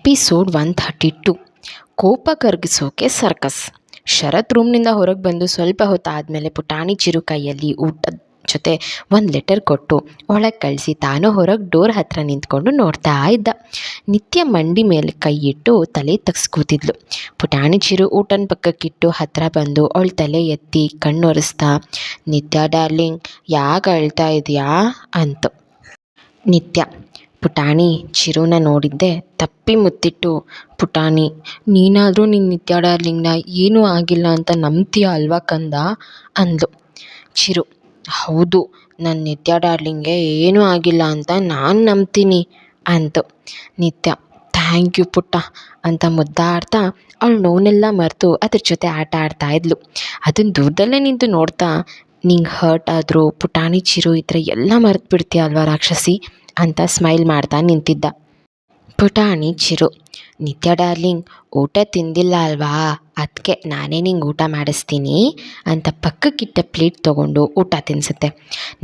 Episode 132 ಕೋಪ ಕರಗಿಸೋಕೆ circus. ಶರತ್ ರೂಮ್ನಿಂದ ಹೊರಗೆ ಬಂದು ಸ್ವಲ್ಪ ಹೊತ್ತಾದಮೇಲೆ ಪುಟಾಣಿ ಚಿರು ಕೈಯಲ್ಲಿ ಊಟದ ಜೊತೆ ಒಂದು ಲೆಟರ್ ಕೊಟ್ಟು ಒಳಗೆ ಕಳಿಸಿ ತಾನು ಹೊರಗೆ ಡೋರ್ ಹತ್ರ ನಿಂತ್ಕೊಂಡು ನೋಡ್ತಾ ಇದ್ದ. ನಿತ್ಯ ಮಂಡಿ ಮೇಲೆ ಕೈ ಇಟ್ಟು ತಲೆ ತಗ್ಸ್ಕೂತಿದ್ಲು. ಪುಟಾಣಿ ಚಿರು ಊಟನ ಪಕ್ಕಕ್ಕಿಟ್ಟು ಹತ್ರ ಬಂದು ಅವಳ ತಲೆ ಎತ್ತಿ ಕಣ್ಣೊರೆಸ್ತಾ, ನಿತ್ಯ ಡಾರ್ಲಿಂಗ್ ಯಾಕೆ ಅಳ್ತಾ ಇದೆಯಾ ಅಂತು. ನಿತ್ಯ ಪುಟಾಣಿ ಚಿರುನ ನೋಡಿದ್ದೆ ತಪ್ಪಿ ಮುತ್ತಿಟ್ಟು, ಪುಟಾಣಿ ನೀನಾದರೂ ನಿನ್ನ ನಿತ್ಯ ಡಾರ್ಲಿಂಗ್ನ ಏನೂ ಆಗಿಲ್ಲ ಅಂತ ನಂಬ್ತೀಯ ಅಲ್ವಾ ಕಂದ ಅಂದ್ಲು. ಚಿರು ಹೌದು, ನನ್ನ ನಿತ್ಯ ಡಾರ್ಲಿಂಗ್ಗೆ ಏನೂ ಆಗಿಲ್ಲ ಅಂತ ನಾನು ನಂಬ್ತೀನಿ ಅಂತು. ನಿತ್ಯ ಥ್ಯಾಂಕ್ ಯು ಪುಟ್ಟ ಅಂತ ಮುದ್ದಾಡ್ತಾ ಅವಳು ನೋವನ್ನೆಲ್ಲ ಮರೆತು ಅದ್ರ ಜೊತೆ ಆಟ ಆಡ್ತಾ ಇದ್ಲು. ಅದನ್ನು ದೂರದಲ್ಲೇ ನಿಂತು ನೋಡ್ತಾ, ನಿಂಗೆ ಹರ್ಟ್ ಆದರೂ ಪುಟಾಣಿ ಚಿರು ಇದ್ರೆ ಎಲ್ಲ ಮರೆತು ಬಿಡ್ತೀಯ ಅಲ್ವಾ ರಾಕ್ಷಸಿ ಅಂತ ಸ್ಮೈಲ್ ಮಾಡ್ತಾ ನಿಂತಿದ್ದ. ಪುಟಾಣಿ ಚಿರು ನಿತ್ಯ ಡಾರ್ಲಿಂಗ್ ಊಟ ತಿಂದಿಲ್ಲ ಅಲ್ವಾ, ಅದಕ್ಕೆ ನಾನೇ ನಿಂಗೆ ಊಟ ಮಾಡಿಸ್ತೀನಿ ಅಂತ ಪಕ್ಕಕ್ಕಿಟ್ಟ ಪ್ಲೇಟ್ ತೊಗೊಂಡು ಊಟ ತಿನ್ನಿಸುತ್ತೆ.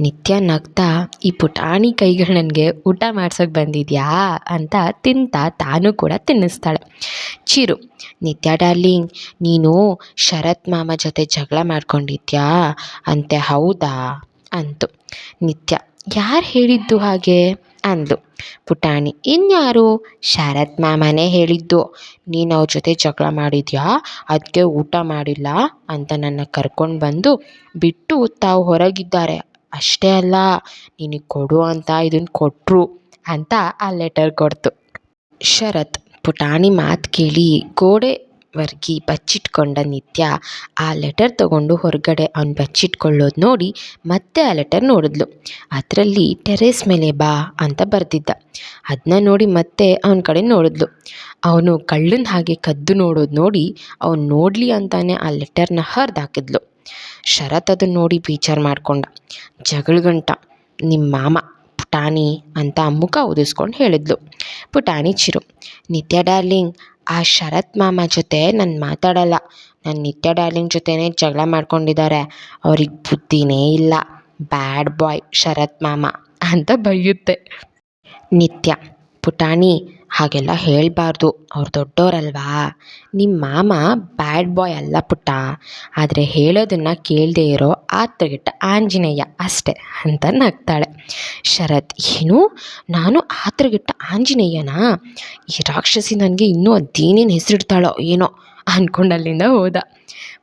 ನಿತ್ಯ ನಗ್ತಾ, ಈ ಪುಟಾಣಿ ಕೈಗಳು ನನಗೆ ಊಟ ಮಾಡ್ಸೋಕೆ ಬಂದಿದ್ಯಾ ಅಂತ ತಿಂತಾ ತಾನು ಕೂಡ ತಿನ್ನಿಸ್ತಾಳೆ. ಚಿರು ನಿತ್ಯ ಡಾರ್ಲಿಂಗ್ ನೀನು ಶರತ್ ಮಾಮ ಜೊತೆ ಜಗಳ ಮಾಡ್ಕೊಂಡಿದ್ಯಾ ಅಂತೆ ಹೌದಾ ಅಂತು. ನಿತ್ಯ ಯಾರು ಹೇಳಿದ್ದು ಹಾಗೆ ಅಂದ್ಲು. ಪುಟಾಣಿ ಇನ್ಯಾರು, ಶರತ್ ಮಾಮನೇ ಹೇಳಿದ್ದು. ನೀನು ಅವ್ರ ಜೊತೆ ಜಗಳ ಮಾಡಿದ್ಯಾ, ಅದಕ್ಕೆ ಊಟ ಮಾಡಿಲ್ಲ ಅಂತ ನನ್ನ ಕರ್ಕೊಂಡು ಬಂದು ಬಿಟ್ಟು ತಾವು ಹೊರಗಿದ್ದಾರೆ. ಅಷ್ಟೇ ಅಲ್ಲ, ನಿನಗೆ ಕೊಡು ಅಂತ ಇದನ್ನು ಕೊಟ್ಟರು ಅಂತ ಆ ಲೆಟರ್ ಕೊಡ್ತು. ಶರತ್ ಪುಟಾಣಿ ಮಾತು ಕೇಳಿ ಗೋಡೆವರೆಗೆ ಬಚ್ಚಿಟ್ಕೊಂಡ ನಿತ್ಯ ಆ ಲೆಟರ್ ತಗೊಂಡು ಹೊರಗಡೆ ಅವ್ನು ಬಚ್ಚಿಟ್ಕೊಳ್ಳೋದು ನೋಡಿ ಮತ್ತೆ ಆ ಲೆಟರ್ ನೋಡಿದ್ಲು. ಅದರಲ್ಲಿ ಟೆರೇಸ್ ಮೇಲೆ ಬಾ ಅಂತ ಬರೆದಿದ್ದ. ಅದನ್ನ ನೋಡಿ ಮತ್ತೆ ಅವನ ಕಡೆ ನೋಡಿದ್ಲು. ಅವನು ಕಳ್ಳನ ಹಾಗೆ ಕದ್ದು ನೋಡೋದು ನೋಡಿ ಅವನು ನೋಡಲಿ ಅಂತಾನೆ ಆ ಲೆಟರ್ನ ಹರಿದಾಕಿದ್ಲು. ಶರತ್ ಅದನ್ನು ನೋಡಿ ಬೇಜಾರು ಮಾಡ್ಕೊಂಡ. ಜಗಳಗಂಟ ನಿಮ್ಮ ಮಾಮ ಪುಟಾಣಿ ಅಂತ ಮುಖ ಉದಿಸ್ಕೊಂಡು ಹೇಳಿದ್ಲು. ಪುಟಾಣಿ ಚಿರು ನಿತ್ಯ ಡಾರ್ಲಿಂಗ್ ಆ ಶರತ್ ಮಾಮ ಜೊತೆ ನಾನು ಮಾತಾಡಲ್ಲ, ನನ್ನ ನಿತ್ಯ ಡಾರ್ಲಿಂಗ್ ಜೊತೆನೇ ಜಗಳ ಮಾಡ್ಕೊಂಡಿದ್ದಾರೆ. ಅವ್ರಿಗೆ ಬುದ್ಧಿನೇ ಇಲ್ಲ, ಬ್ಯಾಡ್ ಬಾಯ್ ಶರತ್ ಮಾಮ ಅಂತ ಬೈಯುತ್ತೆ. ನಿತ್ಯ ಪುಟಾಣಿ ಹಾಗೆಲ್ಲ ಹೇಳಬಾರ್ದು, ಅವ್ರು ದೊಡ್ಡೋರಲ್ವಾ. ನಿಮ್ಮ ಮಾಮ ಬ್ಯಾಡ್ ಬಾಯ್ ಅಲ್ಲ ಪುಟ್ಟ, ಆದರೆ ಹೇಳೋದನ್ನು ಕೇಳದೇ ಇರೋ ಆತ್ರಗೆಟ್ಟ ಆಂಜನೇಯ ಅಷ್ಟೆ ಅಂತ ನಗ್ತಾಳೆ. ಶರತ್ ಏನು, ನಾನು ಆತ್ರಗೆಟ್ಟ ಆಂಜನೇಯನಾ, ಈ ರಾಕ್ಷಸಿ ನನಗೆ ಇನ್ನೂ ಅದೇನೇನು ಹೆಸರಿಡ್ತಾಳೋ ಏನೋ ಅಂದ್ಕೊಂಡು ಅಲ್ಲಿಂದ ಹೋದ.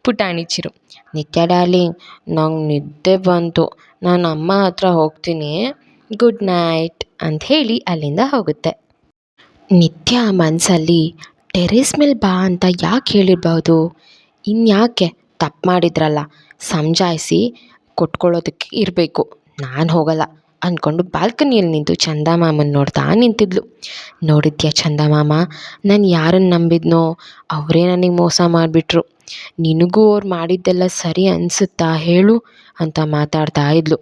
ಪುಟಾಣಿ ಚಿರು ನಿತ್ಯ ಡಾರ್ಲಿಂಗ್ ನಂಗೆ ನಿದ್ದೆ ಬಂತು, ನಾನು ಅಮ್ಮ ಹತ್ರ ಹೋಗ್ತೀನಿ, ಗುಡ್ ನೈಟ್ ಅಂತ ಹೇಳಿ ಅಲ್ಲಿಂದ ಹೋಗುತ್ತೆ. ನಿತ್ಯ ಮನಸ್ಸಲ್ಲಿ ಟೆರೇಸ್ ಮೇಲೆ ಬಾ ಅಂತ ಯಾಕೆ ಹೇಳಿರ್ಬೋದು, ಇನ್ಯಾಕೆ ತಪ್ಪು ಮಾಡಿದ್ರಲ್ಲ ಸಮಜಾಯಿಸಿ ಕೊಟ್ಕೊಳ್ಳೋದಕ್ಕೆ ಇರಬೇಕು, ನಾನು ಹೋಗಲ್ಲ ಅಂದ್ಕೊಂಡು ಬಾಲ್ಕನಿಯಲ್ಲಿ ನಿಂತು ಚಂದಮಾಮನ ನೋಡ್ತಾ ನಿಂತಿದ್ಲು. ನೋಡಿದ್ಯಾ ಚಂದಮಾಮ, ನಾನು ಯಾರನ್ನು ನಂಬಿದ್ನೋ ಅವರೇ ನನಗೆ ಮೋಸ ಮಾಡಿಬಿಟ್ರು. ನಿನಗೂ ಅವ್ರು ಮಾಡಿದ್ದೆಲ್ಲ ಸರಿ ಅನಿಸುತ್ತಾ ಹೇಳು ಅಂತ ಮಾತಾಡ್ತಾ ಇದ್ಲು.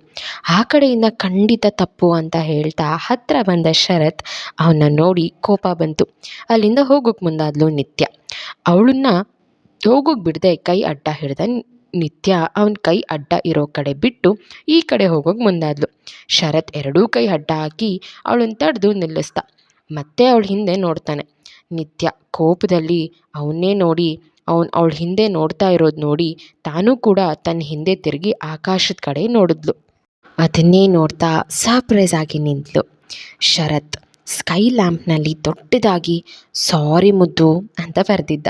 ಆ ಕಡೆಯಿಂದ ಖಂಡಿತ ತಪ್ಪು ಅಂತ ಹೇಳ್ತಾ ಹತ್ತಿರ ಬಂದ ಶರತ್ ಅವನ್ನ ನೋಡಿ ಕೋಪ ಬಂತು. ಅಲ್ಲಿಂದ ಹೋಗೋಕೆ ಮುಂದಾದ್ಲು ನಿತ್ಯ. ಅವಳನ್ನ ಹೋಗೋಕೆ ಬಿಡದೆ ಕೈ ಅಡ್ಡ ಹಿಡ್ದ ನಿತ್ಯ ಅವನ ಕೈ ಅಡ್ಡ ಇರೋ ಕಡೆ ಬಿಟ್ಟು ಈ ಕಡೆ ಹೋಗೋಕೆ ಮುಂದಾದ್ಲು. ಶರತ್ ಎರಡೂ ಕೈ ಅಡ್ಡ ಹಾಕಿ ಅವಳನ್ನ ತಡೆದು ನಿಲ್ಲಿಸ್ದ. ಮತ್ತೆ ಅವಳ ಹಿಂದೆ ನೋಡ್ತಾನೆ. ನಿತ್ಯ ಕೋಪದಲ್ಲಿ ಅವನ್ನೇ ನೋಡಿ ಅವಳ ಹಿಂದೆ ನೋಡ್ತಾ ಇರೋದು ನೋಡಿ ತಾನೂ ಕೂಡ ತನ್ನ ಹಿಂದೆ ತಿರುಗಿ ಆಕಾಶದ ಕಡೆ ನೋಡಿದ್ಲು. ಅದನ್ನೇ ನೋಡ್ತಾ ಸರ್ಪ್ರೈಸ್ ಆಗಿ ನಿಂತಳು. ಶರತ್ ಸ್ಕೈ ಲ್ಯಾಂಪ್ನಲ್ಲಿ ದೊಡ್ಡದಾಗಿ ಸಾರಿ ಮುದ್ದು ಅಂತ ಬರೆದಿದ್ದ.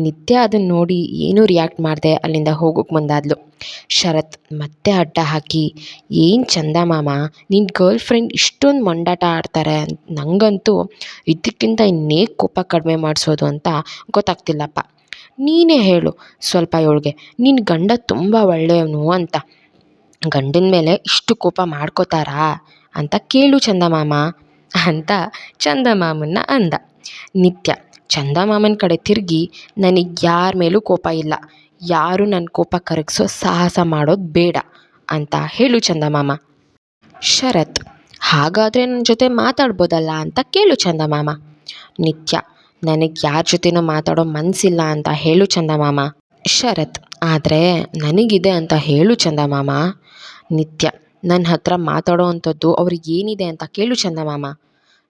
ನಿತ್ಯ ಅದನ್ನು ನೋಡಿ ಏನೂ ರಿಯಾಕ್ಟ್ ಮಾಡದೆ ಅಲ್ಲಿಂದ ಹೋಗೋಕೆ ಮುಂದಾದ್ಲು. ಶರತ್ ಮತ್ತೆ ಅಡ್ಡ ಹಾಕಿ, ಏನು ಚಂದ ಮಾಮ, ನಿನ್ನ ಗರ್ಲ್ ಫ್ರೆಂಡ್ ಇಷ್ಟೊಂದು ಮೊಂಡಾಟ ಆಡ್ತಾರೆ, ನನಗಂತೂ ಇದಕ್ಕಿಂತ ಇನ್ನೇ ಕೋಪ ಕಡಿಮೆ ಮಾಡಿಸೋದು ಅಂತ ಗೊತ್ತಾಗ್ತಿಲ್ಲಪ್ಪ. ನೀನೇ ಹೇಳು ಸ್ವಲ್ಪ ಇವಳಿಗೆ, ನಿನ್ನ ಗಂಡ ತುಂಬ ಒಳ್ಳೆಯವನು ಅಂತ, ಗಂಡನ ಮೇಲೆ ಇಷ್ಟು ಕೋಪ ಮಾಡ್ಕೋತಾರಾ ಅಂತ ಕೇಳು ಚಂದಮಾಮ ಅಂತ ಚಂದಮಾಮನ್ನ ಅಂದ. ನಿತ್ಯ ಚಂದಮಾಮನ ಕಡೆ ತಿರುಗಿ, ನನಗೆ ಯಾರ ಮೇಲೂ ಕೋಪ ಇಲ್ಲ, ಯಾರು ನನ್ನ ಕೋಪ ಕರಗಿಸೋ ಸಾಹಸ ಮಾಡೋದು ಬೇಡ ಅಂತ ಹೇಳು ಚಂದಮಾಮ. ಶರತ್ ಹಾಗಾದರೆ ನನ್ನ ಜೊತೆ ಮಾತಾಡ್ಬೋದಲ್ಲ ಅಂತ ಕೇಳು ಚಂದಮಾಮ. ನಿತ್ಯ ನನಗೆ ಯಾರ ಜೊತೆನೂ ಮಾತಾಡೋ ಮನಸ್ಸಿಲ್ಲ ಅಂತ ಹೇಳು ಚಂದಮಾಮ. ಶರತ್ ಆದರೆ ನನಗಿದೆ ಅಂತ ಹೇಳು ಚಂದಮಾಮ. ನಿತ್ಯ ನನ್ನ ಹತ್ರ ಮಾತಾಡೋ ಅಂಥದ್ದು ಅವ್ರಿಗೆ ಏನಿದೆ ಅಂತ ಕೇಳು ಚಂದಮಾಮ.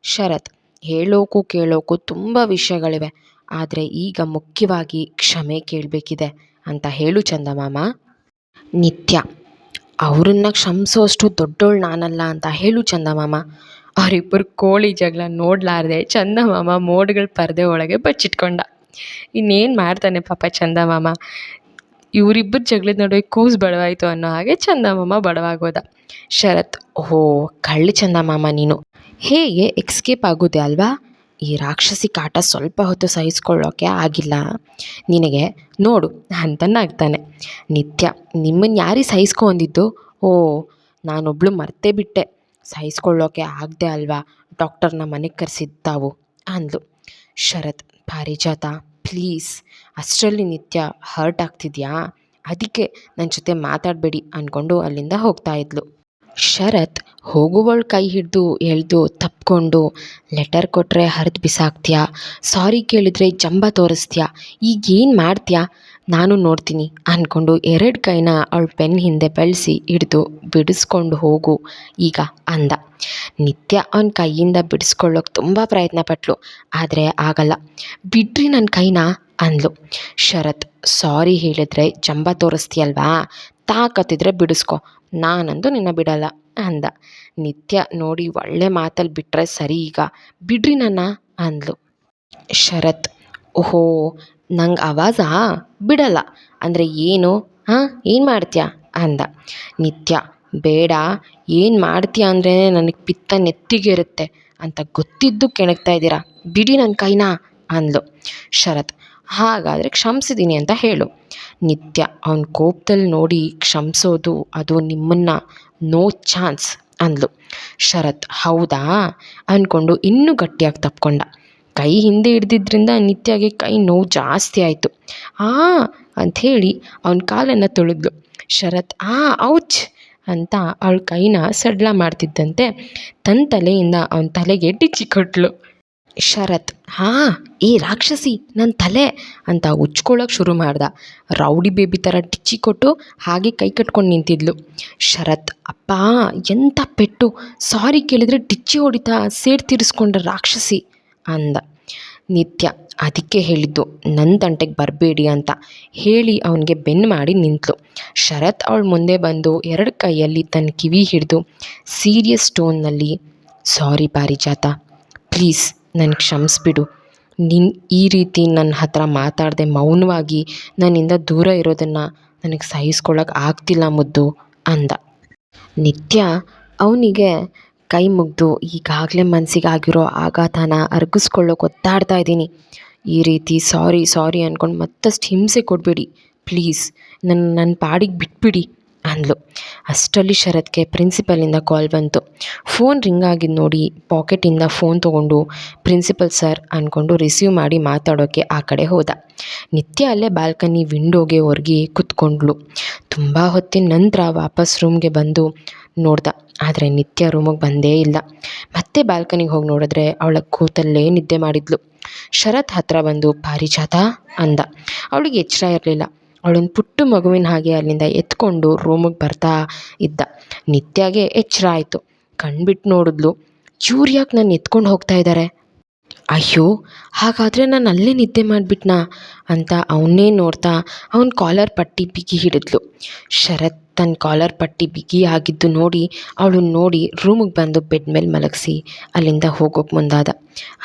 ಶರತ್ ಹೇಳೋಕ್ಕೂ ಕೇಳೋಕ್ಕೂ ತುಂಬ ವಿಷಯಗಳಿವೆ, ಆದರೆ ಈಗ ಮುಖ್ಯವಾಗಿ ಕ್ಷಮೆ ಕೇಳಬೇಕಿದೆ ಅಂತ ಹೇಳು ಚಂದಮಾಮ. ನಿತ್ಯ: ಅವ್ರನ್ನ ಕ್ಷಮಿಸೋಷ್ಟು ದೊಡ್ಡೋಳು ನಾನಲ್ಲ ಅಂತ ಹೇಳು ಚಂದಮಾಮ. ಅವರಿಬ್ಬರು ಕೋಳಿ ಜಗಳ ನೋಡಲಾರ್ದೆ ಚಂದಮಾಮ ಮೋಡ್ಗಳ ಪರದೆ ಒಳಗೆ ಬಚ್ಚಿಟ್ಕೊಂಡ. ಇನ್ನೇನು ಮಾಡ್ತಾನೆ ಪಾಪ ಚಂದಮಾಮ. ಇವರಿಬ್ಬರು ಜಗಳದ ನಡುವೆ ಕೂಸು ಬಡವಾಯಿತು ಅನ್ನೋ ಹಾಗೆ ಚಂದಮಾಮ ಬಡವಾಗೋದ. ಶರತ್: ಓಹೋ, ಕಳ್ಳ ಚಂದಮಾಮ ನೀನು. ಹೇಗೆ ಎಕ್ಸ್ಕೇಪ್ ಆಗೋದೆ ಅಲ್ವಾ? ಈ ರಾಕ್ಷಸಿ ಕಾಟ ಸ್ವಲ್ಪ ಹೊತ್ತು ಸಹಿಸ್ಕೊಳ್ಳೋಕೆ ಆಗಿಲ್ಲ ನಿನಗೆ, ನೋಡು ಅಂತ ನಗ್ತಾನೆ. ನಿತ್ಯ: ನಿಮ್ಮನ್ನು ಯಾರಿಗೆ ಸಹಿಸ್ಕೊ ಅಂದಿದ್ದು? ಓ, ನಾನೊಬ್ಳು ಮರ್ತೇ ಬಿಟ್ಟೆ, ಸಹಿಸ್ಕೊಳ್ಳೋಕೆ ಆಗದೆ ಅಲ್ವಾ ಡಾಕ್ಟರ್ನ ಮನೆಗೆ ಕರೆಸಿದ್ದಾವು ಅಂದ್ಲು. ಶರತ್: ಪಾರಿಜಾತ ಪ್ಲೀಸ್. ಅಷ್ಟರಲ್ಲಿ ನಿತ್ಯ ಹರ್ಟ್ ಆಗ್ತಿದ್ಯಾ, ಅದಕ್ಕೆ ನನ್ನ ಜೊತೆ ಮಾತಾಡಬೇಡಿ ಅಂದ್ಕೊಂಡು ಅಲ್ಲಿಂದ ಹೋಗ್ತಾ ಇದ್ಲು. ಶರತ್ ಹೋಗುವವಳು ಕೈ ಹಿಡಿದು ಎಳೆದು ತಪ್ಕೊಂಡು, ಲೆಟರ್ ಕೊಟ್ಟರೆ ಹರಿದು ಬಿಸಾಕ್ತೀಯಾ, ಸಾರಿ ಕೇಳಿದ್ರೆ ಜಂಬ ತೋರಿಸ್ತೀಯಾ, ಈಗೇನು ಮಾಡ್ತೀಯಾ ನಾನು ನೋಡ್ತೀನಿ ಅಂದ್ಕೊಂಡು 2 ಕೈನ ಅವಳ ಬೆನ್ನ ಹಿಂದೆ ಬೆಳೆಸಿ ಹಿಡಿದು ಬಿಡಿಸ್ಕೊಂಡು ಹೋಗು ಈಗ ಅಂದ. ನಿತ್ಯ ಅವನ ಕೈಯಿಂದ ಬಿಡಿಸ್ಕೊಳ್ಳೋಕೆ ತುಂಬ ಪ್ರಯತ್ನ ಪಟ್ಲು, ಆದರೆ ಆಗಲ್ಲ. ಬಿಡ್ರಿ ನನ್ನ ಕೈನ ಅಂದ್ಲು. ಶರತ್: ಸಾರಿ ಹೇಳಿದ್ರೆ ಜಂಬ ತೋರಿಸ್ತೀಯಲ್ವಾ, ತಾಕತ್ತಿದ್ರೆ ಬಿಡಿಸ್ಕೊ, ನಾನಂದು ನಿನ್ನ ಬಿಡಲ್ಲ ಅಂದ. ನಿತ್ಯ ನೋಡಿ ಒಳ್ಳೆ ಮಾತಲ್ಲಿ ಬಿಟ್ಟರೆ ಸರಿ, ಈಗ ಬಿಡ್ರಿ ನನ್ನ ಅಂದ್ಲು. ಶರತ್: ಓಹೋ, ನಂಗೆ ಆವಾಜಾ, ಬಿಡಲ್ಲ ಅಂದರೆ ಏನು? ಹಾಂ, ಏನು ಮಾಡ್ತೀಯಾ ಅಂದ. ನಿತ್ಯ: ಬೇಡ, ಏನು ಮಾಡ್ತೀಯ ಅಂದರೆ ನನಗೆ ಪಿತ್ತ ನೆತ್ತಿಗೇರುತ್ತೆ ಅಂತ ಗೊತ್ತಿದ್ದು ಕೆಣಕ್ತಾ ಇದ್ದೀರಾ, ಬಿಡಿ ನನ್ನ ಕೈನ ಅಂದ್ಲು. ಶರತ್: ಹಾಗಾದರೆ ಕ್ಷಮಿಸಿದ್ದೀನಿ ಅಂತ ಹೇಳು. ನಿತ್ಯ ಅವನ ಕೋಪದಲ್ಲಿ ನೋಡಿ, ಕ್ಷಮಿಸೋದು ಅದು ನಿಮ್ಮನ್ನು, ನೋ ಚಾನ್ಸ್ ಅಂದ್ಲು. ಶರತ್: ಹೌದಾ ಅಂದ್ಕೊಂಡು ಇನ್ನೂ ಗಟ್ಟಿಯಾಗಿ ತಪ್ಕೊಂಡ. ಕೈ ಹಿಂದೆ ಹಿಡ್ದಿದ್ರಿಂದ ನಿತ್ಯಗೆ ಕೈ ನೋವು ಜಾಸ್ತಿ ಆಯಿತು. ಅಂಥೇಳಿ ಅವನ ಕಾಲನ್ನು ತುಳಿದ್ಲು. ಶರತ್: ಔಚ್ ಅಂತ ಅವಳ ಕೈನ ಸಡ್ಲ ಮಾಡ್ತಿದ್ದಂತೆ ತನ್ನ ತಲೆಯಿಂದ ಅವನ ತಲೆಗೆ ಡಿಚ್ಚಿ ಕೊಟ್ಲು. ಶರತ್: ಏ ರಾಕ್ಷಸಿ, ನನ್ನ ತಲೆ ಅಂತ ಉಚ್ಕೊಳ್ಳೋಕೆ ಶುರು ಮಾಡ್ದ. ರೌಡಿ ಬೇಬಿ ಥರ ಡಿಚ್ಚಿ ಕೊಟ್ಟು ಹಾಗೆ ಕೈ ಕಟ್ಕೊಂಡು ನಿಂತಿದ್ಲು. ಶರತ್: ಅಪ್ಪ ಎಂಥ ಪೆಟ್ಟು, ಸಾರಿ ಕೇಳಿದರೆ ಡಿಚ್ಚಿ ಹೊಡಿತಾ ಸೇಡ್ ತೀರಿಸ್ಕೊಂಡ ರಾಕ್ಷಸಿ ಅಂದ. ನಿತ್ಯ: ಅದಕ್ಕೆ ಹೇಳಿದ್ದು ನನ್ನ ತಂಟೆಗೆ ಬರಬೇಡಿ ಅಂತ ಹೇಳಿ ಅವನಿಗೆ ಬೆನ್ನು ಮಾಡಿ ನಿಂತಳು. ಶರತ್ ಅವಳ ಮುಂದೆ ಬಂದು 2 ಕೈಯಲ್ಲಿ ತನ್ನ ಕಿವಿ ಹಿಡಿದು ಸೀರಿಯಸ್ ಟೋನ್ನಲ್ಲಿ, ಸಾರಿ ಪಾರಿಜಾತ, ಪ್ಲೀಸ್ ನನ್ನ ಕ್ಷಮಿಸ್ಬಿಡು. ನೀನು ಈ ರೀತಿ ನನ್ನ ಹತ್ರ ಮಾತಾಡದೆ ಮೌನವಾಗಿ ನನ್ನಿಂದ ದೂರ ಇರೋದನ್ನು ನನಗೆ ಸಹಿಸ್ಕೊಳ್ಳೋಕೆ ಆಗ್ತಿಲ್ಲ ಮುದ್ದು ಅಂದ. ನಿತ್ಯ ಅವನಿಗೆ ಕೈ ಮುಗಿದು, ಈಗಾಗಲೇ ಮನಸ್ಸಿಗಾಗಿರೋ ಆಘಾತನ ಅರಗಿಸ್ಕೊಳ್ಳೋಕೆ ಒತ್ತಾಡ್ತಾ ಇದ್ದೀನಿ, ಈ ರೀತಿ ಸಾರಿ ಅಂದ್ಕೊಂಡು ಮತ್ತಷ್ಟು ಹಿಂಸೆ ಕೊಡಬೇಡಿ ಪ್ಲೀಸ್, ನನ್ನ ಪಾಡಿಗೆ ಬಿಟ್ಬಿಡಿ ಅಂದ್ಲು. ಅಷ್ಟರಲ್ಲಿ ಶರತ್ಗೆ ಪ್ರಿನ್ಸಿಪಲಿಂದ ಕಾಲ್ ಬಂತು. ಫೋನ್ ರಿಂಗ್ ಆಗಿದ್ದು ನೋಡಿ ಪಾಕೆಟಿಂದ ಫೋನ್ ತೊಗೊಂಡು ಪ್ರಿನ್ಸಿಪಲ್ ಸರ್ ಅಂದ್ಕೊಂಡು ರಿಸೀವ್ ಮಾಡಿ ಮಾತಾಡೋಕ್ಕೆ ಆ ಕಡೆ ಹೋದ. ನಿತ್ಯ ಅಲ್ಲೇ ಬಾಲ್ಕನಿ ವಿಂಡೋಗೆ ಹೊರಗೆ ಕೂತ್ಕೊಂಡ್ಳು. ತುಂಬ ಹೊತ್ತಿನ ನಂತರ ವಾಪಸ್ ರೂಮ್ಗೆ ಬಂದು ನೋಡ್ದ, ಆದರೆ ನಿತ್ಯ ರೂಮಿಗೆ ಬಂದೇ ಇಲ್ಲ. ಮತ್ತೆ ಬಾಲ್ಕನಿಗೆ ಹೋಗಿ ನೋಡಿದ್ರೆ ಅವಳ ಕೂತಲ್ಲೇ ನಿದ್ದೆ ಮಾಡಿದ್ಲು. ಶರತ್ ಹತ್ರ ಬಂದು ಪಾರಿಜಾತ ಅಂದ. ಅವಳಿಗೆ ಎಚ್ಚರ ಇರಲಿಲ್ಲ. ಅವಳೊಂದು ಪುಟ್ಟ ಮಗುವಿನ ಹಾಗೆ ಅಲ್ಲಿಂದ ಎತ್ಕೊಂಡು ರೂಮಿಗೆ ಬರ್ತಾ ಇದ್ದ. ನಿತ್ಯಗೆ ಎಚ್ಚರ ಆಯಿತು. ಕಣ್ಬಿಟ್ಟು ನೋಡಿದ್ಲು, ಇವ್ರು ಯಾಕೆ ನಾನು ಎತ್ಕೊಂಡು ಹೋಗ್ತಾ ಇದ್ದಾರೆ? ಅಯ್ಯೋ, ಹಾಗಾದರೆ ನಾನು ಅಲ್ಲೇ ನಿದ್ದೆ ಮಾಡಿಬಿಟ್ನಾ ಅಂತ ಅವನ್ನೇ ನೋಡ್ತಾ ಅವನ ಕಾಲರ್ ಪಟ್ಟಿ ಬಿಗಿ ಹಿಡಿದ್ಲು. ಶರತ್ ತನ್ನ ಕಾಲರ್ ಪಟ್ಟಿ ಬಿಗಿ ಆಗಿದ್ದು ನೋಡಿ ಅವಳನ್ನ ನೋಡಿ ರೂಮಿಗೆ ಬಂದು ಬೆಡ್ ಮೇಲೆ ಮಲಗಿಸಿ ಅಲ್ಲಿಂದ ಹೋಗೋಕೆ ಮುಂದಾದ.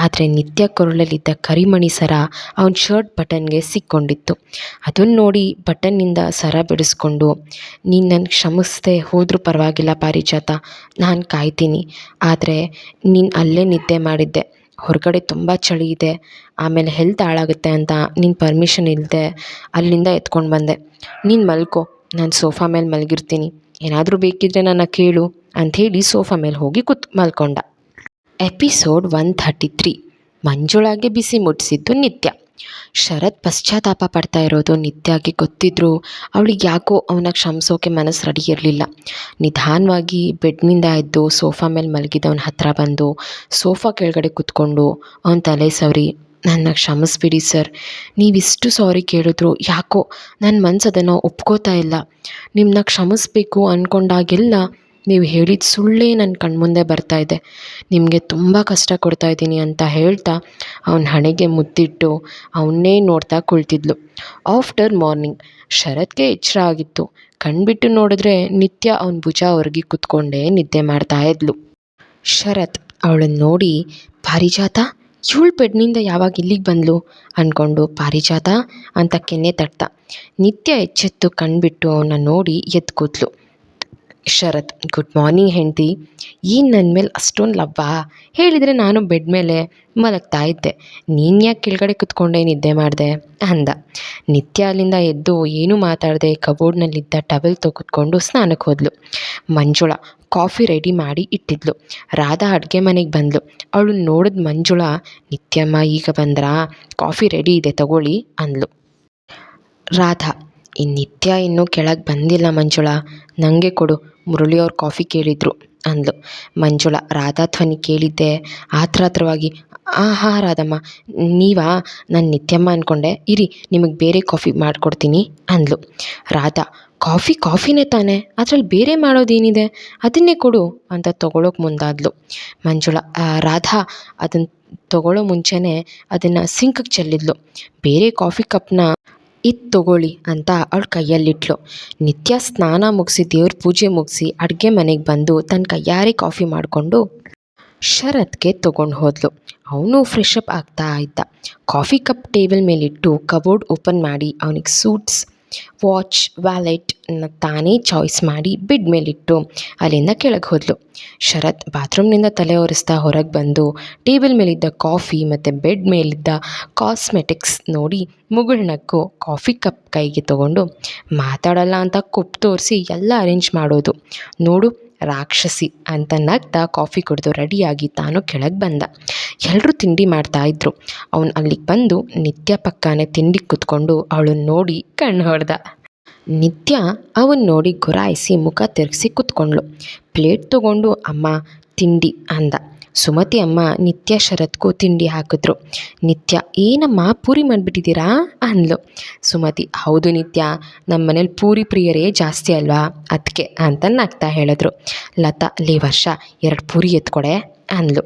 ಆದರೆ ನಿತ್ಯ ಕೊರಳಲ್ಲಿದ್ದ ಕರಿಮಣಿ ಸರ ಅವನ ಶರ್ಟ್ ಬಟನ್ಗೆ ಸಿಕ್ಕೊಂಡಿತ್ತು. ಅದನ್ನು ನೋಡಿ ಬಟನ್ನಿಂದ ಸರ ಬಿಡಿಸ್ಕೊಂಡು, ನೀನು ನನ್ನ ಕ್ಷಮಿಸದೆ ಹೋದರೂ ಪರವಾಗಿಲ್ಲ ಪಾರಿಜಾತ, ನಾನು ಕಾಯ್ತೀನಿ, ಆದರೆ ನೀನು ಅಲ್ಲೇ ನಿದ್ದೆ ಮಾಡಿದ್ದೆ, ಹೊರಗಡೆ ತುಂಬ ಚಳಿ ಇದೆ, ಆಮೇಲೆ ಹೆಲ್ತ್ ಹಾಳಾಗುತ್ತೆ ಅಂತ ನೀನು ಪರ್ಮಿಷನ್ ಇಲ್ಲದೆ ಅಲ್ಲಿಂದ ಎತ್ಕೊಂಡು ಬಂದೆ. ನೀನು ಮಲ್ಕೋ, ನಾನು ಸೋಫಾ ಮೇಲೆ ಮಲಗಿರ್ತೀನಿ, ಏನಾದರೂ ಬೇಕಿದ್ದರೆ ನನ್ನ ಕೇಳು ಅಂಥೇಳಿ ಸೋಫಾ ಮೇಲೆ ಹೋಗಿ ಮಲ್ಕೊಂಡ. ಎಪಿಸೋಡ್ 133. ಮಂಜುಳಾಗೆ ಬಿಸಿ ಮುಟ್ಟಿಸಿದ್ದು ನಿತ್ಯ. ಶರತ್ ಪಶ್ಚಾತ್ತಾಪ ಪಡ್ತಾ ಇರೋದು ನಿತ್ಯಗೆ ಗೊತ್ತಿದ್ರೂ ಅವಳಿಗೆ ಯಾಕೋ ಅವನ ಕ್ಷಮಿಸೋಕೆ ಮನಸ್ಸು ರೆಡಿ ಇರಲಿಲ್ಲ. ನಿಧಾನವಾಗಿ ಬೆಡ್ನಿಂದ ಎದ್ದು ಸೋಫಾ ಮೇಲೆ ಮಲಗಿದವನ ಹತ್ರ ಬಂದು ಸೋಫಾ ಕೆಳಗಡೆ ಕೂತ್ಕೊಂಡು ಅವನ ತಲೆ ಸವರಿ, ನನ್ನ ಕ್ಷಮಿಸ್ಬಿಡಿ ಸರ್, ನೀವಿಷ್ಟು ಸಾರಿ ಕೇಳಿದ್ರು ಯಾಕೋ ನನ್ನ ಮನಸ್ಸು ಅದನ್ನು ಒಪ್ಕೋತಾ ಇಲ್ಲ. ನಿಮ್ಮನ್ನ ಕ್ಷಮಿಸ್ಬೇಕು ಅಂದ್ಕೊಂಡಾಗೆಲ್ಲ ನೀವು ಹೇಳಿದ ಸುಳ್ಳೇ ನನ್ನ ಕಣ್ಮುಂದೆ ಬರ್ತಾ ಇದೆ. ನಿಮಗೆ ತುಂಬ ಕಷ್ಟ ಕೊಡ್ತಾ ಇದ್ದೀನಿ ಅಂತ ಹೇಳ್ತಾ ಅವನ ಹಣೆಗೆ ಮುತ್ತಿಟ್ಟು ಅವನ್ನೇ ನೋಡ್ತಾ ಕುಳಿತಿದ್ಲು. ಆಫ್ಟರ್ ಮಾರ್ನಿಂಗ್ ಶರತ್ಗೆ ಎಚ್ಚರ ಆಗಿತ್ತು. ಕಣ್ಬಿಟ್ಟು ನೋಡಿದ್ರೆ ನಿತ್ಯ ಅವನ ಭುಜ ಹೊರಗಿ ಕೂತ್ಕೊಂಡೇ ನಿದ್ದೆ ಮಾಡ್ತಾ ಇದ್ಲು. ಶರತ್ ಅವಳನ್ನು ನೋಡಿ, ಪಾರಿಜಾತ, ಇವಳು ಬೆಡ್ನಿಂದ ಯಾವಾಗ ಇಲ್ಲಿಗೆ ಬಂದ್ಲು ಅಂದ್ಕೊಂಡು ಪಾರಿಜಾತ ಅಂತ ಕೆನ್ನೆ ತಟ್ಟ. ನಿತ್ಯ ಎಚ್ಚೆತ್ತು ಕಣ್ಬಿಟ್ಟು ಅವನ್ನ ನೋಡಿ ಎದ್ದು ಕೂತ್ಲು. ಶರತ್, ಗುಡ್ ಮಾರ್ನಿಂಗ್ ಹೆಂಡ್ತಿ. ಏನು ನನ್ನ ಮೇಲೆ ಅಷ್ಟೊಂದು ಲವ್ವಾ? ಹೇಳಿದರೆ ನಾನು ಬೆಡ್ ಮೇಲೆ ಮಲಗ್ತಾ ಇದ್ದೆ, ನೀನು ಯಾಕೆ ಕೆಳಗಡೆ ಕುತ್ಕೊಂಡೇ ನಿದ್ದೆ ಮಾಡಿದೆ ಅಂದ. ನಿತ್ಯ ಅಲ್ಲಿಂದ ಎದ್ದು ಏನೂ ಮಾತಾಡದೆ ಕಬೋರ್ಡ್ನಲ್ಲಿದ್ದ ಟವೆಲ್ ತೆಗೆದುಕೊಂಡು ಸ್ನಾನಕ್ಕೆ ಹೋದ್ಲು. ಮಂಜುಳಾ ಕಾಫಿ ರೆಡಿ ಮಾಡಿ ಇಟ್ಟಿದ್ಲು. ರಾಧಾ ಅಡುಗೆ ಮನೆಗೆ ಬಂದ್ಲು. ಅವಳು ನೋಡಿದ ಮಂಜುಳಾ, ನಿತ್ಯಮ್ಮ ಈಗ ಬಂದ್ರಾ? ಕಾಫಿ ರೆಡಿ ಇದೆ ತಗೊಳ್ಳಿ ಅಂದ್ಲು. ರಾಧಾ, ಈ ನಿತ್ಯ ಇನ್ನೂ ಕೆಳಗೆ ಬಂದಿಲ್ಲ ಮಂಜುಳಾ, ನನಗೆ ಕೊಡು, ಮುರಳಿಯವ್ರು ಕಾಫಿ ಕೇಳಿದ್ರು ಅಂದ್ಲು. ಮಂಜುಳಾ ರಾಧಾ ಧ್ವನಿ ಕೇಳಿದ್ದೆ ಆತ್ರವಾಗಿ, ಹಾಂ ರಾಧಮ್ಮ, ನೀವಾ? ನಾನು ನಿತ್ಯಮ್ಮ ಅಂದ್ಕೊಂಡೆ, ಇರಿ ನಿಮಗೆ ಬೇರೆ ಕಾಫಿ ಮಾಡಿಕೊಡ್ತೀನಿ ಅಂದ್ಲು. ರಾಧಾ, ಕಾಫಿನೇ ತಾನೇ, ಅದರಲ್ಲಿ ಬೇರೆ ಮಾಡೋದೇನಿದೆ, ಅದನ್ನೇ ಕೊಡು ಅಂತ ತೊಗೊಳೋಕೆ ಮುಂದಾದ್ಲು. ಮಂಜುಳಾ, ರಾಧಾ ಅದನ್ನು ತೊಗೊಳ್ಳೋ ಮುಂಚೆನೇ ಅದನ್ನು ಸಿಂಕಿಗೆ ಚೆಲ್ಲಿದ್ಲು. ಬೇರೆ ಕಾಫಿ ಕಪ್ನ ಇದು ತೊಗೊಳ್ಳಿ ಅಂತ ಅವಳ ಕೈಯಲ್ಲಿಟ್ಲು. ನಿತ್ಯ ಸ್ನಾನ ಮುಗಿಸಿ ದೇವ್ರ ಪೂಜೆ ಮುಗಿಸಿ ಅಡುಗೆ ಮನೆಗೆ ಬಂದು ತನ್ನ ಕೈಯಾರೆ ಕಾಫಿ ಮಾಡಿಕೊಂಡು ಶರತ್ಗೆ ತೊಗೊಂಡು ಹೋದ್ಲು. ಅವನು ಫ್ರೆಶ್ ಅಪ್ ಆಗ್ತಾ ಇದ್ದ. ಕಾಫಿ ಕಪ್ ಟೇಬಲ್ ಮೇಲಿಟ್ಟು ಕಬೋರ್ಡ್ ಓಪನ್ ಮಾಡಿ ಅವನಿಗೆ ಸೂಟ್ಸ್, ವಾಚ್, ವ್ಯಾಲೆಟ್ನ ತಾನೇ ಚಾಯ್ಸ್ ಮಾಡಿ ಬೆಡ್ ಮೇಲಿಟ್ಟು ಅಲ್ಲಿಂದ ಕೆಳಗೆ ಹೋದ್ಲು. ಶರತ್ ಬಾತ್ರೂಮ್ನಿಂದ ತಲೆ ಒರೆಸ್ತಾ ಹೊರಗೆ ಬಂದು ಟೇಬಲ್ ಮೇಲಿದ್ದ ಕಾಫಿ ಮತ್ತು ಬೆಡ್ ಮೇಲಿದ್ದ ಕಾಸ್ಮೆಟಿಕ್ಸ್ ನೋಡಿ ಮುಗುಳ್ನಕ್ಕು ಕಾಫಿ ಕಪ್ ಕೈಗೆ ತೊಗೊಂಡು, ಮಾತಾಡಲ್ಲ ಅಂತ ಕೊಪ್ಪು ತೋರಿಸಿ ಎಲ್ಲ ಅರೇಂಜ್ ಮಾಡೋದು ನೋಡು ರಾಕ್ಷಸಿ ಅಂತ ನಗ್ತಾ ಕಾಫಿ ಕುಡಿದು ರೆಡಿಯಾಗಿ ತಾನು ಕೆಳಗೆ ಬಂದ. ಎಲ್ಲರೂ ತಿಂಡಿ ಮಾಡ್ತಾಯಿದ್ರು. ಅವನು ಅಲ್ಲಿಗೆ ಬಂದು ನಿತ್ಯ ಪಕ್ಕನೇ ತಿಂಡಿ ಕೂತ್ಕೊಂಡು ಅವಳನ್ನು ನೋಡಿ ಕಣ್ಣು ಹೊಡೆದ. ನಿತ್ಯ ಅವನು ನೋಡಿ ಗುರಾಯಿಸಿ ಮುಖ ತಿರುಗಿಸಿ ಕೂತ್ಕೊಂಡ್ಳು. ಪ್ಲೇಟ್ ತೊಗೊಂಡು, ಅಮ್ಮ ತಿಂಡಿ ಅಂದ. ಸುಮತಿ ಅಮ್ಮ ನಿತ್ಯ ಶರತ್ಗೂ ತಿಂಡಿ ಹಾಕಿದ್ರು. ನಿತ್ಯ, ಏನಮ್ಮ ಪೂರಿ ಮಾಡಿಬಿಟ್ಟಿದ್ದೀರಾ ಅಂದ್ಲು. ಸುಮತಿ, ಹೌದು ನಿತ್ಯ, ನಮ್ಮ ಮನೇಲಿ ಪೂರಿ ಪ್ರಿಯರೇ ಜಾಸ್ತಿ ಅಲ್ವಾ, ಅದಕ್ಕೆ ಅಂತ ನಗ್ತಾ ಹೇಳಿದ್ರು. ಲತಾ, ವರ್ಷ 2 ಪೂರಿ ಎತ್ಕೊಡೆ ಅಂದ್ಲು.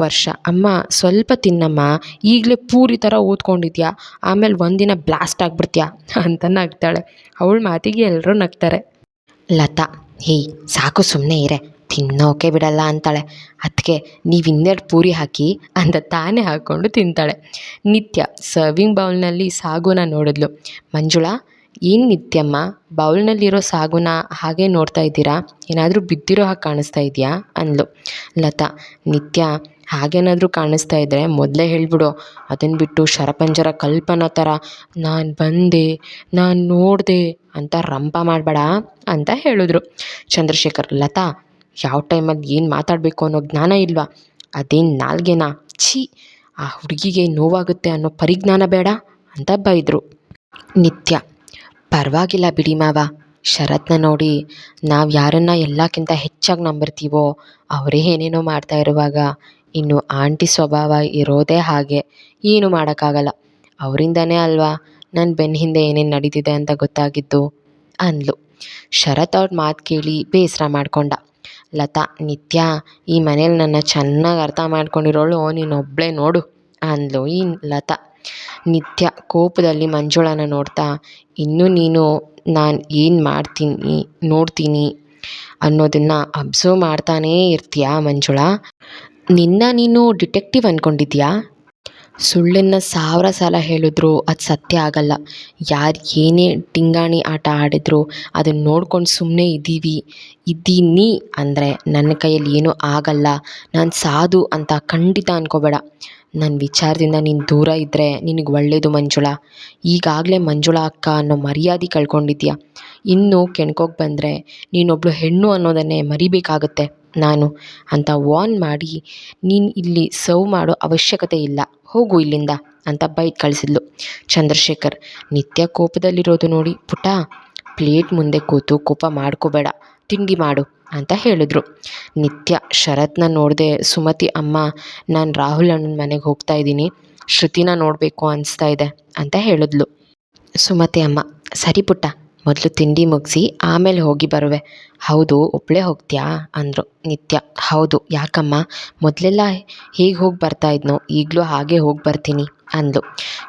ವರ್ಷ, ಅಮ್ಮ ಸ್ವಲ್ಪ ತಿನ್ನಮ್ಮ, ಈಗಲೇ ಪೂರಿ ಥರ ಓದ್ಕೊಂಡಿದ್ಯಾ, ಆಮೇಲೆ ಒಂದಿನ ಬ್ಲಾಸ್ಟ್ ಆಗಿಬಿಡ್ತೀಯಾ ಅಂತ ನಗ್ತಾಳೆ. ಅವಳ ಮಾತಿಗೆ ಎಲ್ಲರೂ ನಗ್ತಾರೆ. ಲತಾ, ಹೇಯ್ ಸಾಕು ಸುಮ್ಮನೆ ಇರೆ, ತಿನ್ನೋಕೆ ಬಿಡಲ್ಲ ಅಂತಾಳೆ, ಅದಕ್ಕೆ ನೀವು 2 ಪೂರಿ ಹಾಕಿ ಅಂತ ತಾನೇ ಹಾಕ್ಕೊಂಡು ತಿಂತಾಳೆ. ನಿತ್ಯ ಸರ್ವಿಂಗ್ ಬೌಲ್ನಲ್ಲಿ ಸಾಗುನ ನೋಡಿದ್ಲು. ಮಂಜುಳಾ, ಏನು ನಿತ್ಯಮ್ಮ, ಬೌಲ್ನಲ್ಲಿರೋ ಸಾಗುನ ಹಾಗೆ ನೋಡ್ತಾ ಇದ್ದೀರಾ, ಏನಾದರೂ ಬಿದ್ದಿರೋ ಹಾಗೆ ಕಾಣಿಸ್ತಾ ಇದೆಯಾ ಅಂದ್ಲು. ಲತಾ, ನಿತ್ಯ ಹಾಗೇನಾದರೂ ಕಾಣಿಸ್ತಾ ಇದ್ದರೆ ಮೊದಲೇ ಹೇಳಿಬಿಡು, ಅದನ್ನು ಬಿಟ್ಟು ಶರಪಂಜರ ಕಲ್ಪನಾ ಥರ ನಾನು ಬಂದೆ, ನಾನು ನೋಡಿದೆ ಅಂತ ರಂಪ ಮಾಡಬೇಡ ಅಂತ ಹೇಳಿದ್ರು. ಚಂದ್ರಶೇಖರ್, ಲತಾ, ಯಾವ ಟೈಮಲ್ಲಿ ಏನು ಮಾತಾಡಬೇಕು ಅನ್ನೋ ಜ್ಞಾನ ಇಲ್ವಾ, ಅದೇನು ನಾಲ್ಗೆನಾ, ಛೀ, ಆ ಹುಡುಗಿಗೆ ನೋವಾಗುತ್ತೆ ಅನ್ನೋ ಪರಿಜ್ಞಾನ ಬೇಡ ಅಂತ ಬೈದರು. ನಿತ್ಯ, ಪರವಾಗಿಲ್ಲ ಬಿಡಿ ಮಾವ, ಶರತ್ನ ನೋಡಿ ನಾವು ಯಾರನ್ನು ಎಲ್ಲಕ್ಕಿಂತ ಹೆಚ್ಚಾಗಿ ನಂಬಿರ್ತೀವೋ ಅವರೇ ಏನೇನೋ ಮಾಡ್ತಾ ಇರುವಾಗ ಇನ್ನು ಆಂಟಿ ಸ್ವಭಾವ ಇರೋದೇ ಹಾಗೆ, ಏನು ಮಾಡೋಕ್ಕಾಗಲ್ಲ, ಅವರಿಂದನೇ ಅಲ್ವಾ ನನ್ನ ಬೆನ್ನ ಹಿಂದೆ ಏನೇನು ನಡೀತಿದೆ ಅಂತ ಗೊತ್ತಾಗಿದ್ದು ಅಂದ್ಲು. ಶರತ್ ಅವ್ರ ಮಾತು ಕೇಳಿ ಬೇಸರ ಮಾಡಿಕೊಂಡ. ಲತಾ, ನಿತ್ಯ ಈ ಮನೇಲಿ ನನ್ನ ಚೆನ್ನಾಗಿ ಅರ್ಥ ಮಾಡ್ಕೊಂಡಿರೋಳು ನೀನೊಬ್ಬಳೇ ನೋಡು ಅಂದ್ಲು ಈ ಲತಾ. ನಿತ್ಯ ಕೋಪದಲ್ಲಿ ಮಂಜುಳನ ನೋಡ್ತಾ, ಇನ್ನೂ ನೀನು ನಾನು ಏನು ಮಾಡ್ತೀನಿ ನೋಡ್ತೀನಿ ಅನ್ನೋದನ್ನು ಅಬ್ಸರ್ವ್ ಮಾಡ್ತಾನೇ ಇರ್ತೀಯಾ ಮಂಜುಳಾ, ನೀನು ಡಿಟೆಕ್ಟಿವ್ ಅಂದ್ಕೊಂಡಿದ್ಯಾ? ಸುಳ್ಳನ್ನು 1000 ಸಲ ಹೇಳಿದ್ರು ಅದು ಸತ್ಯ ಆಗಲ್ಲ. ಯಾರು ಏನೇ ಟಿಂಗಾಣಿ ಆಟ ಆಡಿದ್ರು ಅದನ್ನು ನೋಡ್ಕೊಂಡು ಸುಮ್ಮನೆ ಇದ್ದೀನಿ ಅಂದರೆ ನನ್ನ ಕೈಯಲ್ಲಿ ಏನೂ ಆಗಲ್ಲ, ನಾನು ಸಾಧು ಅಂತ ಖಂಡಿತ ಅಂದ್ಕೋಬೇಡ. ನನ್ನ ವಿಚಾರದಿಂದ ನೀನು ದೂರ ಇದ್ದರೆ ನಿನಗೆ ಒಳ್ಳೆಯದು ಮಂಜುಳಾ. ಈಗಾಗಲೇ ಮಂಜುಳಾ ಅಕ್ಕ ಅನ್ನೋ ಮರ್ಯಾದೆ ಕಳ್ಕೊಂಡಿದ್ಯಾ, ಇನ್ನೂ ಕೆಣ್ಕೋಗಿ ಬಂದರೆ ನೀನೊಬ್ಬಳು ಹೆಣ್ಣು ಅನ್ನೋದನ್ನೇ ಮರಿಬೇಕಾಗತ್ತೆ ನಾನು ಅಂತ ವಾರ್ನ್ ಮಾಡಿ, ನೀನು ಇಲ್ಲಿ ಸರ್ವ್ ಮಾಡೋ ಅವಶ್ಯಕತೆ ಇಲ್ಲ, ಹೋಗು ಇಲ್ಲಿಂದ ಅಂತ ಬೈದು ಕಳಿಸಿದ್ಲು. ಚಂದ್ರಶೇಖರ್, ನಿತ್ಯ ಕೋಪದಲ್ಲಿರೋದು ನೋಡಿ, ಪುಟ ಪ್ಲೇಟ್ ಮುಂದೆ ಕೂತು ಕೋಪ ಮಾಡ್ಕೋಬೇಡ, ತಿಂಡಿ ಮಾಡು ಅಂತ ಹೇಳಿದ್ರು. ನಿತ್ಯ ಶರತ್ನ ನೋಡದೆ, ಸುಮತಿ ಅಮ್ಮ, ನಾನು ರಾಹುಲ್ ಅಣ್ಣನ ಮನೆಗೆ ಹೋಗ್ತಾ ಇದ್ದೀನಿ, ಶ್ರುತಿನ ನೋಡಬೇಕು ಅನಿಸ್ತಾ ಇದೆ ಅಂತ ಹೇಳಿದ್ಲು. ಸುಮತಿ ಅಮ್ಮ, ಸರಿ ಪುಟ್ಟ, ಮೊದಲು ತಿಂಡಿ ಮುಗಿಸಿ ಆಮೇಲೆ ಹೋಗಿ ಬರುವೆ. ಹೌದು, ಒಬ್ಬಳೇ ಹೋಗ್ತೀಯಾ ಅಂದರು ನಿತ್ಯ. ಹೌದು, ಯಾಕಮ್ಮ? ಮೊದಲೆಲ್ಲ ಹೇಗೆ ಹೋಗಿ ಬರ್ತಾ ಇದ್ನೋ ಈಗಲೂ ಹಾಗೆ ಹೋಗಿ ಬರ್ತೀನಿ ಅಂದ್ಲು.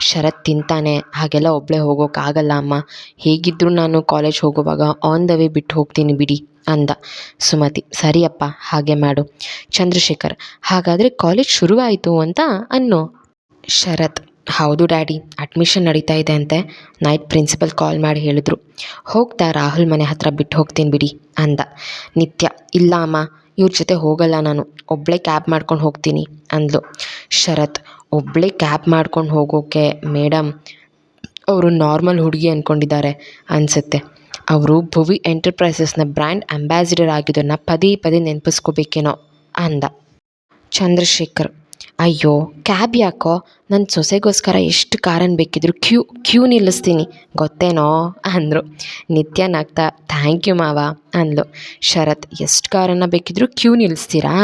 ಶರತ್ ತಿಂತಾನೆ, ಹಾಗೆಲ್ಲ ಒಬ್ಬಳೇ ಹೋಗೋಕ್ಕಾಗಲ್ಲ ಅಮ್ಮ. ಹೇಗಿದ್ದರೂ ನಾನು ಕಾಲೇಜ್ ಹೋಗುವಾಗ ಆನ್ ದ ವೇ ಬಿಟ್ಟು ಹೋಗ್ತೀನಿ ಬಿಡಿ ಅಂದ. ಸುಮತಿ, ಸರಿಯಪ್ಪ, ಹಾಗೆ ಮಾಡು. ಚಂದ್ರಶೇಖರ್, ಹಾಗಾದರೆ ಕಾಲೇಜ್ ಶುರುವಾಯಿತು ಅಂತ ಅನ್ನು. ಶರತ್, ಹೌದು ಡ್ಯಾಡಿ, ಅಡ್ಮಿಷನ್ ನಡೀತಾ ಇದೆ ಅಂತೆ. ನೈಟ್ ಪ್ರಿನ್ಸಿಪಲ್ ಕಾಲ್ ಮಾಡಿ ಹೇಳಿದ್ರು. ಹೋಗ್ತಾ ರಾಹುಲ್ ಮನೆ ಹತ್ರ ಬಿಟ್ಟು ಹೋಗ್ತೀನಿ ಬಿಡಿ ಅಂದ. ನಿತ್ಯ, ಇಲ್ಲ ಅಮ್ಮ, ಇವ್ರ ಜೊತೆ ಹೋಗಲ್ಲ ನಾನು, ಒಬ್ಬಳೇ ಕ್ಯಾಬ್ ಮಾಡ್ಕೊಂಡು ಹೋಗ್ತೀನಿ ಅಂದ್ಲು. ಶರತ್, ಒಬ್ಬಳೇ ಕ್ಯಾಬ್ ಮಾಡ್ಕೊಂಡು ಹೋಗೋಕೆ ಮೇಡಮ್ ಅವರು ನಾರ್ಮಲ್ ಹುಡುಗಿ ಅಂದ್ಕೊಂಡಿದ್ದಾರೆ ಅನಿಸುತ್ತೆ. ಅವರು ಭುವಿ ಎಂಟರ್ಪ್ರೈಸಸ್ನ ಬ್ರ್ಯಾಂಡ್ ಅಂಬಾಸಿಡರ್ ಆಗಿದ್ದನ್ನ ಪದೇ ಪದೇ ನೆನಪಿಸ್ಕೋಬೇಕೇನೋ ಅಂದ. ಚಂದ್ರಶೇಖರ್, ಅಯ್ಯೋ ಕ್ಯಾಬ್ ಯಾಕೋ, ನನ್ನ ಸೊಸೆಗೋಸ್ಕರ ಎಷ್ಟು ಕಾರನ್ನು ಬೇಕಿದ್ರು ಕ್ಯೂ ನಿಲ್ಲಿಸ್ತೀನಿ ಗೊತ್ತೇನೋ ಅಂದರು. ನಿತ್ಯ ನಗ್ತಾ, ಥ್ಯಾಂಕ್ ಯು ಮಾವ ಅಂದ್ಲು. ಶರತ್, ಎಷ್ಟು ಕಾರನ್ನು ಬೇಕಿದ್ರು ಕ್ಯೂ ನಿಲ್ಲಿಸ್ತೀರಾ,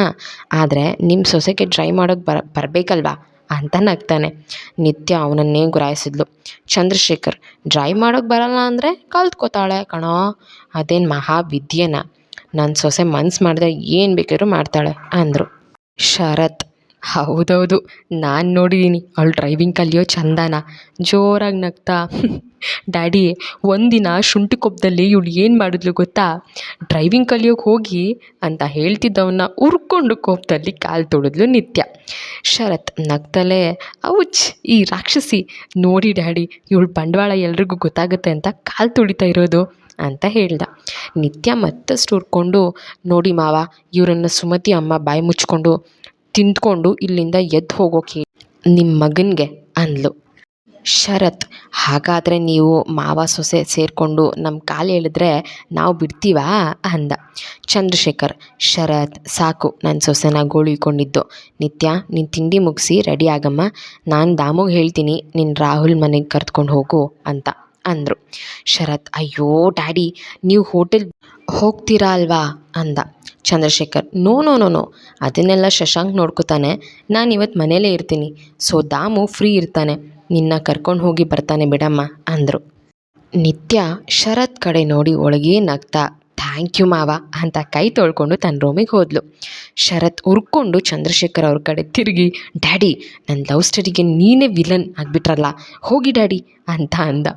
ಆದರೆ ನಿಮ್ಮ ಸೊಸೆಗೆ ಡ್ರೈ ಮಾಡೋಕ್ಕೆ ಬರಬೇಕಲ್ವಾ ಅಂತ ನಗ್ತಾನೆ. ನಿತ್ಯ ಅವನನ್ನೇ ಗುರಾಯಿಸಿದ್ಲು. ಚಂದ್ರಶೇಖರ್, ಡ್ರೈವ್ ಮಾಡೋಕ್ಕೆ ಬರಲ್ಲ ಅಂದರೆ ಕಲ್ತ್ಕೋತಾಳೆ ಕಣೋ, ಅದೇನು ಮಹಾವಿದ್ಯೆನ, ನನ್ನ ಸೊಸೆ ಮನ್ಸು ಮಾಡಿದ್ರೆ ಏನು ಬೇಕಾದ್ರೂ ಮಾಡ್ತಾಳೆ ಅಂದರು. ಶರತ್, ಹೌದೌದು, ನಾನು ನೋಡಿದ್ದೀನಿ ಅವಳು ಡ್ರೈವಿಂಗ್ ಕಲಿಯೋ ಚಂದನ. ಜೋರಾಗಿ ನಗ್ತಾ, ಡ್ಯಾಡಿ ಒಂದಿನ ಶುಂಠಿ ಕೊಪ್ಪದಲ್ಲಿ ಇವಳು ಏನು ಮಾಡಿದ್ಲು ಗೊತ್ತಾ, ಡ್ರೈವಿಂಗ್ ಕಲಿಯೋಕೆ ಹೋಗಿ ಅಂತ ಹೇಳ್ತಿದ್ದವನ್ನ ಉರ್ಕೊಂಡು ಕೋಪದಲ್ಲಿ ಕಾಲು ತೊಳೆದ್ಲು ನಿತ್ಯ. ಶರತ್ ನಗ್ತಲೇ, ಔಚ್ ಈ ರಾಕ್ಷಸಿ, ನೋಡಿ ಡ್ಯಾಡಿ ಇವಳು ಬಂಡವಾಳ ಎಲ್ರಿಗೂ ಗೊತ್ತಾಗುತ್ತೆ ಅಂತ ಕಾಲು ತುಳಿತಾ ಇರೋದು ಅಂತ ಹೇಳ್ದ. ನಿತ್ಯ ಮತ್ತಷ್ಟು ಹುರ್ಕೊಂಡು, ನೋಡಿ ಮಾವ, ಇವರನ್ನು ಸುಮತಿ ಅಮ್ಮ ಬಾಯಿ ಮುಚ್ಕೊಂಡು ತಿಂದ್ಕೊಂಡು ಇಲ್ಲಿಂದ ಎದ್ದು ಹೋಗೋಕೆ ನಿಮ್ಮ ಮಗನಿಗೆ ಅಂದ್ಲು. ಶರತ್, ಹಾಗಾದರೆ ನೀವು ಮಾವ ಸೊಸೆ ಸೇರಿಕೊಂಡು ನಮ್ಮ ಕಾಲು ಎಳೆದ್ರೆ ನಾವು ಬಿಡ್ತೀವಾ ಅಂದ. ಚಂದ್ರಶೇಖರ್, ಶರತ್ ಸಾಕು ನನ್ನ ಸೊಸೆನ ಗೋಳಿಕೊಂಡಿದ್ದು. ನಿತ್ಯ, ನೀನು ತಿಂಡಿ ಮುಗಿಸಿ ರೆಡಿ ಆಗಮ್ಮ, ನಾನು ದಾಮುಗೆ ಹೇಳ್ತೀನಿ ನಿನ್ನ ರಾಹುಲ್ ಮನೆಗೆ ಕರ್ತ್ಕೊಂಡು ಹೋಗು ಅಂತ ಅಂದರು. ಶರತ್, ಅಯ್ಯೋ ಡ್ಯಾಡಿ ನೀವು ಹೋಟೆಲ್ ಹೋಗ್ತೀರಾ ಅಲ್ವಾ ಅಂದ. Chandrashekar, no no no no, ಅದನ್ನೆಲ್ಲ ಶಶಾಂಕ್ ನೋಡ್ಕೋತಾನೆ, ನಾನು ಇವತ್ತು ಮನೇಲೇ ಇರ್ತೀನಿ, ಸೊ ದಾಮು ಫ್ರೀ ಇರ್ತಾನೆ, ನಿನ್ನ ಕರ್ಕೊಂಡು ಹೋಗಿ ಬರ್ತಾನೆ ಬಿಡಮ್ಮ ಅಂದರು. ನಿತ್ಯ ಶರತ್ ಕಡೆ ನೋಡಿ ಒಳಗೇ ನಗ್ತಾ, ಥ್ಯಾಂಕ್ ಯು ಮಾವ ಅಂತ ಕೈ ತೊಳ್ಕೊಂಡು ತನ್ನ ರೂಮಿಗೆ ಹೋದ್ಲು. ಶರತ್ ಉರ್ಕೊಂಡು ಚಂದ್ರಶೇಖರ್ ಅವ್ರ ಕಡೆ ತಿರುಗಿ, ಡ್ಯಾಡಿ ನನ್ನ ಲವ್ ಸ್ಟೋರಿಗೆ ನೀನೇ ವಿಲನ್ ಆಗಿಬಿಟ್ರಲ್ಲ, ಹೋಗಿ ಡ್ಯಾಡಿ ಅಂತ ಅಂದ.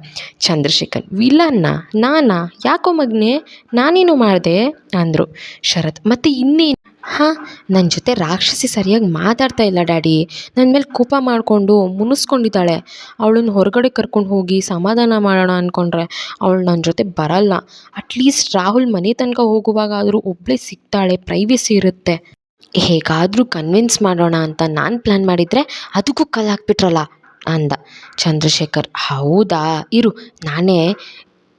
ಚಂದ್ರಶೇಖರ್, ವಿಲನ್ನ ನಾನಾ, ಯಾಕೋ ಮಗನೇ ನಾನೇನು ಮಾಡಿದೆ ಅಂದರು. ಶರತ್, ಮತ್ತು ಇನ್ನೇನು, ಹಾಂ ನನ್ನ ಜೊತೆ ರಾಕ್ಷಸಿ ಸರಿಯಾಗಿ ಮಾತಾಡ್ತಾ ಇಲ್ಲ ಡ್ಯಾಡಿ, ನನ್ನ ಮೇಲೆ ಕೋಪ ಮಾಡಿಕೊಂಡು ಮುನಿಸ್ಕೊಂಡಿದ್ದಾಳೆ. ಅವಳನ್ನು ಹೊರಗಡೆ ಕರ್ಕೊಂಡು ಹೋಗಿ ಸಮಾಧಾನ ಮಾಡೋಣ ಅಂದ್ಕೊಂಡ್ರೆ ಅವಳು ನನ್ನ ಜೊತೆ ಬರಲ್ಲ. ಅಟ್ಲೀಸ್ಟ್ ರಾಹುಲ್ ಮನೆ ತನಕ ಹೋಗುವಾಗಾದರೂ ಒಬ್ಬಳೇ ಸಿಗ್ತಾಳೆ, ಪ್ರೈವೇಸಿ ಇರುತ್ತೆ. ಹೇಗಾದರೂ ಕನ್ವಿನ್ಸ್ ಮಾಡೋಣ ಅಂತ ನಾನು ಪ್ಲ್ಯಾನ್ ಮಾಡಿದರೆ ಅದಕ್ಕೂ ಕಲ್ಲು ಹಾಕ್ಬಿಟ್ರಲ್ಲ ಅಂದ. ಚಂದ್ರಶೇಖರ್, ಹೌದಾ, ಇರು ನಾನೇ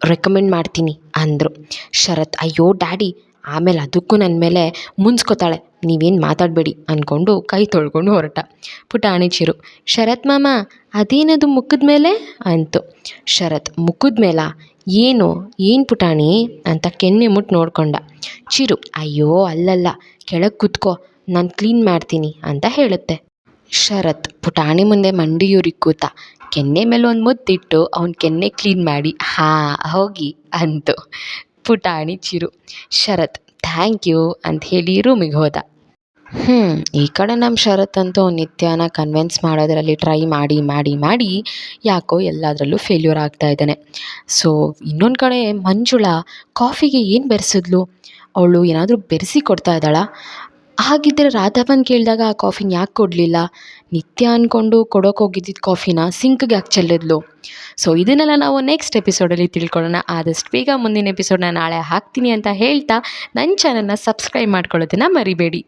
ರೆಕಮೆಂಡ್ ಮಾಡ್ತೀನಿ ಅಂದರು. ಶರತ್, ಅಯ್ಯೋ ಡ್ಯಾಡಿ ಆಮೇಲೆ ಅದಕ್ಕೂ ನನ್ನ ಮೇಲೆ ಮುನ್ಸ್ಕೊತಾಳೆ, ನೀವೇನು ಮಾತಾಡಬೇಡಿ ಅಂದ್ಕೊಂಡು ಕೈ ತೊಳ್ಕೊಂಡು ಹೊರಟ. ಪುಟಾಣಿ ಚಿರು, ಶರತ್ ಮಾಮ ಅದೇನದು ಮುಖದ ಮೇಲೆ ಅಂತು. ಶರತ್, ಮುಖದ ಮೇಲ ಏನು ಪುಟಾಣಿ ಅಂತ ಕೆನ್ನೆ ಮುಟ್ಟು ನೋಡ್ಕೊಂಡ. ಚಿರು, ಅಯ್ಯೋ ಅಲ್ಲಲ್ಲ, ಕೆಳಗೆ ಕೂತ್ಕೋ, ನಾನು ಕ್ಲೀನ್ ಮಾಡ್ತೀನಿ ಅಂತ ಹೇಳುತ್ತೆ. ಶರತ್ ಪುಟಾಣಿ ಮುಂದೆ ಮಂಡಿಯೂರಿಗೆ ಕೂತ ಕೆನ್ನೆ ಮೇಲೆ ಒಂದು ಮುತ್ತಿಟ್ಟು ಅವ್ನ ಕೆನ್ನೆ ಕ್ಲೀನ್ ಮಾಡಿ ಹೋಗಿ ಅಂತು. ಪುಟಾಣಿ ಚಿರು. ಶರತ್ ಥ್ಯಾಂಕ್ ಯು ಅಂತ ಹೇಳಿ ರೂಮಿಗೆ ಹೋದ. ಈ ಕಡೆ ನಮ್ಮ ಶರತ್ ಅಂತೂ ನಿತ್ಯನ ಕನ್ವಿನ್ಸ್ ಮಾಡೋದರಲ್ಲಿ ಟ್ರೈ ಮಾಡಿ ಮಾಡಿ ಮಾಡಿ ಯಾಕೋ ಎಲ್ಲದರಲ್ಲೂ ಫೇಲ್ಯೂರ್ ಆಗ್ತಾ ಇದ್ದಾನೆ. ಸೊ ಇನ್ನೊಂದು ಕಡೆ ಮಂಜುಳಾ ಕಾಫಿಗೆ ಏನು ಬೆರೆಸಿದ್ಲು, ಅವಳು ಏನಾದರೂ ಬೆರೆಸಿ ಕೊಡ್ತಾ ಇದ್ದಾಳಾ? ಹಾಗಿದ್ದರೆ ರಾಧಾವನ್ ಕೇಳಿದಾಗ ಆ ಕಾಫಿನ ಯಾಕೆ ಕೊಡಲಿಲ್ಲ? ನಿತ್ಯ ಅಂದ್ಕೊಂಡು ಕೊಡೋಕೆ ಹೋಗಿದ್ದಿದ್ದು ಕಾಫಿನ ಸಿಂಕ್ಗೆ ಯಾಕೆ ಚೆಲ್ಲಿದ್ಲು? ಸೊ ಇದನ್ನೆಲ್ಲ ನಾವು ನೆಕ್ಸ್ಟ್ ಎಪಿಸೋಡಲ್ಲಿ ತಿಳ್ಕೊಳ್ಳೋಣ. ಆದಷ್ಟು ಬೇಗ ಮುಂದಿನ ಎಪಿಸೋಡ್ನ ನಾಳೆ ಹಾಕ್ತೀನಿ ಅಂತ ಹೇಳ್ತಾ ನನ್ನ ಚಾನಲ್ನ ಸಬ್ಸ್ಕ್ರೈಬ್ ಮಾಡ್ಕೊಳ್ಳೋದನ್ನು ಮರಿಬೇಡಿ.